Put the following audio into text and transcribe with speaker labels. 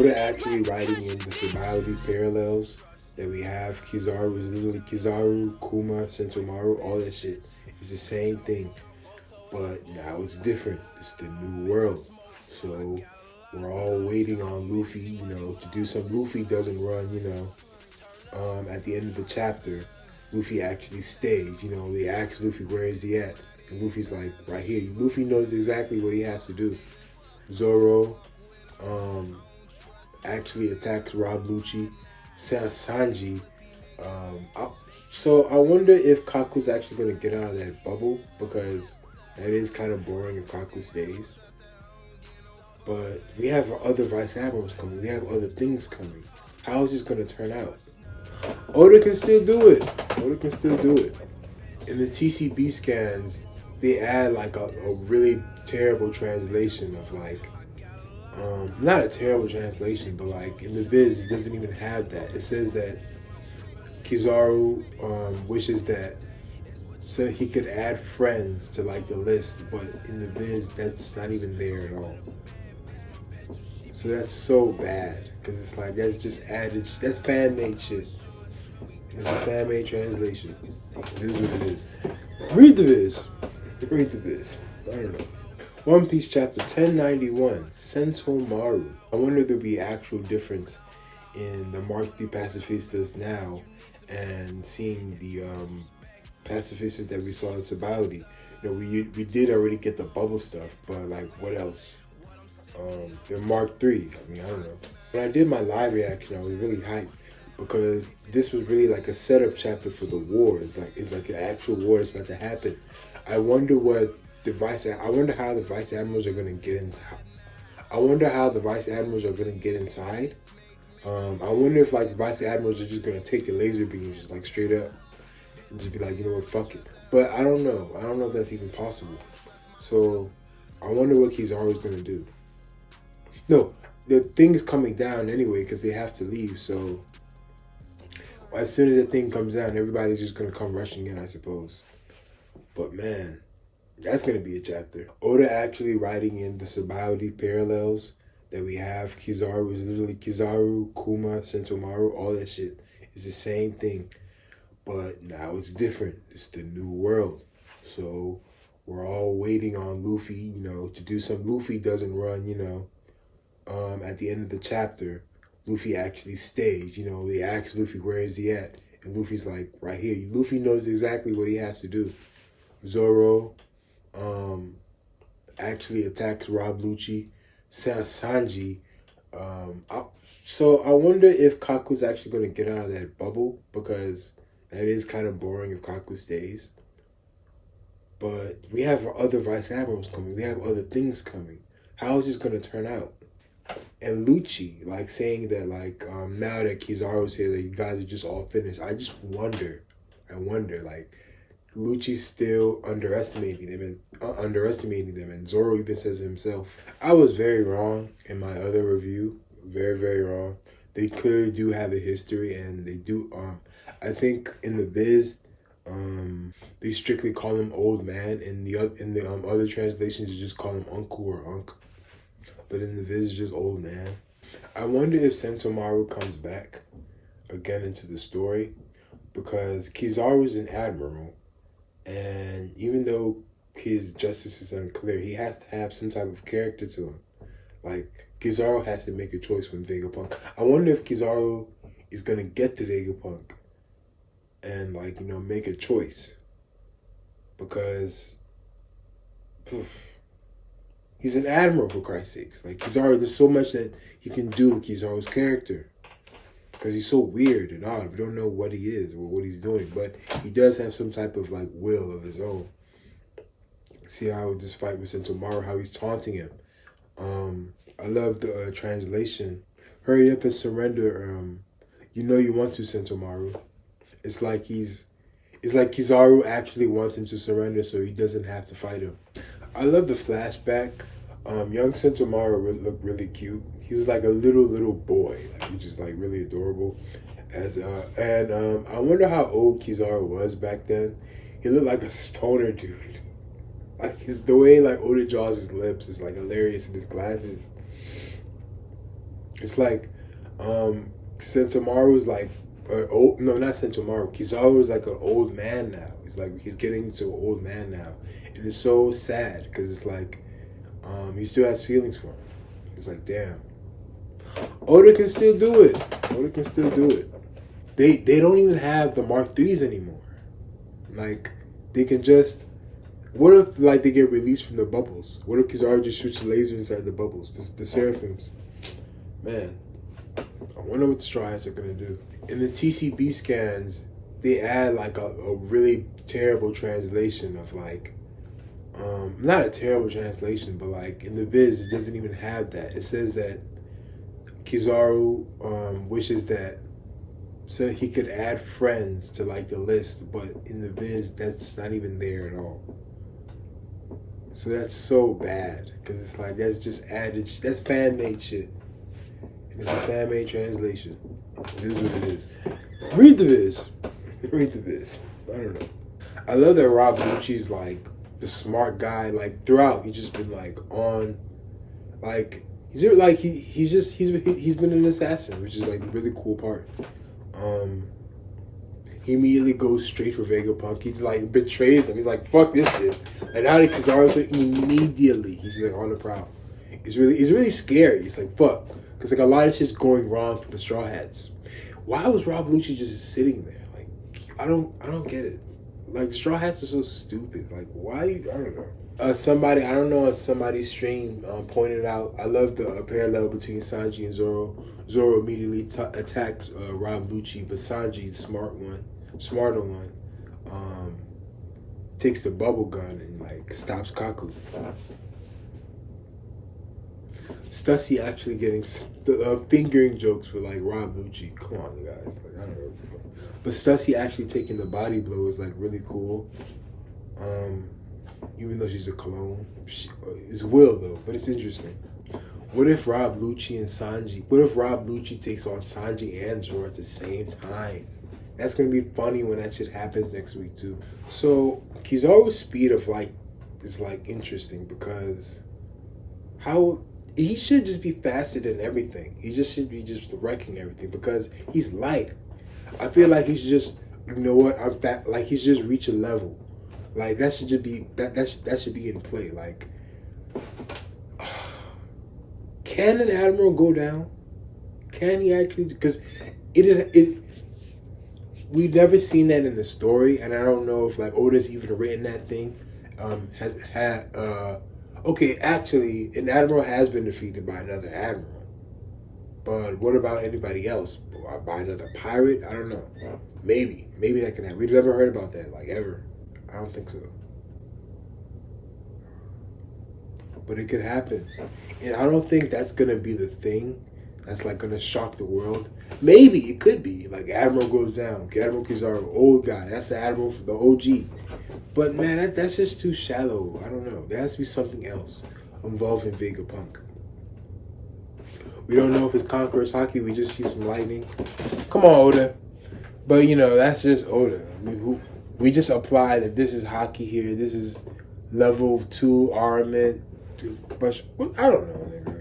Speaker 1: Oda actually writing in the Sabaody parallels that we have. Kizaru is literally Kizaru, Kuma, Sentomaru, all that shit. It's the same thing, but now it's different. It's the new world. So we're all waiting on Luffy, to do some. Luffy doesn't run, at the end of the chapter. Luffy actually stays. They ask Luffy, where is he at? And Luffy's like, right here. Luffy knows exactly what he has to do. Zoro actually attacks Rob Lucci. Sanji. So I wonder if Kaku's actually going to get out of that bubble, because that is kind of boring if Kaku stays. But we have other vice admirals coming. We have other things coming. How is this going to turn out? Oda can still do it. Oda can still do it. In the TCB scans, they add like a really terrible translation of like, not a terrible translation, but like in the Viz, it doesn't even have that. It says that Kizaru wishes that so he could add friends to like the list, but in the Viz, that's not even there at all. So that's so bad, because it's like that's just added. That's fan made shit. It's a fan made translation. It is what it is. Read the Viz. Read the Viz. I don't know. One Piece chapter 1091, Sentomaru. I wonder if there'll be actual difference in the Mark III pacifistas now and seeing the pacifistas that we saw in Sabaody. We did already get the bubble stuff, but like, what else? They're Mark III. I don't know. When I did my live reaction, I was really hyped because this was really like a setup chapter for the war. It's like an actual war is about to happen. I wonder I wonder how the vice admirals are gonna get into. I wonder how the vice admirals are gonna get inside. I wonder if like the vice admirals are just gonna take the laser beams just like straight up and just be like, you know what, fuck it. But I don't know. I don't know if that's even possible. So I wonder what Kizaru's gonna do. No, the thing is coming down anyway because they have to leave. So as soon as the thing comes down, everybody's just gonna come rushing in, I suppose. But man, that's gonna be a chapter. Oda actually writing in the Sabaody parallels that we have. Kizaru is literally Kizaru, Kuma, Sentomaru, all that shit. It's the same thing, but now it's different. It's the new world. So we're all waiting on Luffy, to do some. Luffy doesn't run, at the end of the chapter. Luffy actually stays. They ask Luffy, where is he at? And Luffy's like, right here. Luffy knows exactly what he has to do. Zoro actually attacks Rob Lucci. Sanji. So I wonder if Kaku's actually going to get out of that bubble, because that is kind of boring if Kaku stays. But we have other vice admirals coming. We have other things coming. How is this going to turn out? And Lucci, like, saying that, like, now that Kizaru's here, that you guys are just all finished. I just wonder. Like, Lucci's still underestimating them, and Zoro even says it himself. I was very wrong in my other review. Very, very wrong. They clearly do have a history, and they do. I think in the Viz, they strictly call him old man. In the other translations, you just call him uncle or unk. But in the Viz, it's just old man. I wonder if Sentomaru comes back again into the story, because Kizaru's an admiral, and even though his justice is unclear, he has to have some type of character to him. Like, Kizaru has to make a choice when Vegapunk. I wonder if Kizaru is gonna get to Vegapunk and, like, make a choice, because he's an admiral, for Christ's sakes. Like, Kizaru, there's so much that he can do with Kizaru's character, because he's so weird and odd. We don't know what he is or what he's doing, but he does have some type of like will of his own. See how this fight with Sentomaru, how he's taunting him. I love the translation. Hurry up and surrender. You want to, Sentomaru. It's like Kizaru actually wants him to surrender so he doesn't have to fight him. I love the flashback. Young Sentomaru looked really cute. He was like a little boy. Like, he was just like really adorable. I wonder how old Kizaru was back then. He looked like a stoner dude. Like, the way like Oda draws his lips is like hilarious in his glasses. It's like, Sentomaru's like, old, no, not Sentomaru. Kizaru's like an old man now. He's getting to an old man now, and it's so sad because it's like, he still has feelings for him. It's like, damn, Oda can still do it. Oda can still do it. They don't even have the Mark threes anymore. Like, they can just. What if like they get released from the bubbles? What if Kizaru just shoots a laser inside the bubbles? The Seraphims, man. I wonder what the Straw Hats are gonna do. In the TCB scans, they add like a really terrible translation of like, not a terrible translation, but like in the Viz, it doesn't even have that. It says that Kizaru wishes that so he could add friends to like the list, but in the Viz, that's not even there at all. So that's so bad because it's like that's just added. That's fan made shit. And it's a fan made translation. It is what it is. Read the Viz. Read the Viz. I don't know. I love that Rob Lucci's like the smart guy. Like throughout, he's just been like on, like he's been an assassin, which is like a really cool part. He immediately goes straight for Vegapunk. He's like betrays him. He's like, fuck this shit. And now that Kizaru's immediately he's like on the prowl. It's really scary. It's like fuck. Cause like a lot of shit's going wrong for the Straw Hats. Why was Rob Lucci just sitting there? Like I don't get it. Like the Straw Hats are so stupid. Like why? I don't know. Somebody I don't know on somebody's stream pointed out. I love the parallel between Sanji and Zoro. Zoro immediately attacks Rob Lucci, but Sanji, smarter one, takes the bubble gun and like stops Kaku. Stussy actually getting fingering jokes with like Rob Lucci. Come on, guys. Like I don't know. But Stussy actually taking the body blow is like really cool. Even though she's a clone, it's Will though. But it's interesting. What if Rob Lucci and Sanji? What if Rob Lucci takes on Sanji and Zoro at the same time? That's gonna be funny when that shit happens next week too. So Kizaru's speed of light is like interesting because how he should just be faster than everything. He just should be just wrecking everything because he's light. I feel like he's just I'm fat. Like he's just reached a level. Like that should just be that should be in play. Like. Can an admiral go down? Can he actually? Because we've never seen that in the story, and I don't know if like Oda's even written that thing. Has had okay, actually, an admiral has been defeated by another admiral, but what about anybody else? By another pirate? I don't know. Maybe that can happen. We've never heard about that like ever. I don't think so. But it could happen. And I don't think that's going to be the thing that's like going to shock the world. Maybe it could be. Like Admiral goes down. Admiral Kizaru, old guy. That's the Admiral for the OG. But man, that's just too shallow. I don't know. There has to be something else involving Vegapunk. We don't know if it's Conqueror's Hockey. We just see some lightning. Come on, Oda. But that's just Oda. We just apply that this is hockey here. This is level 2 armament. But I don't know, nigga.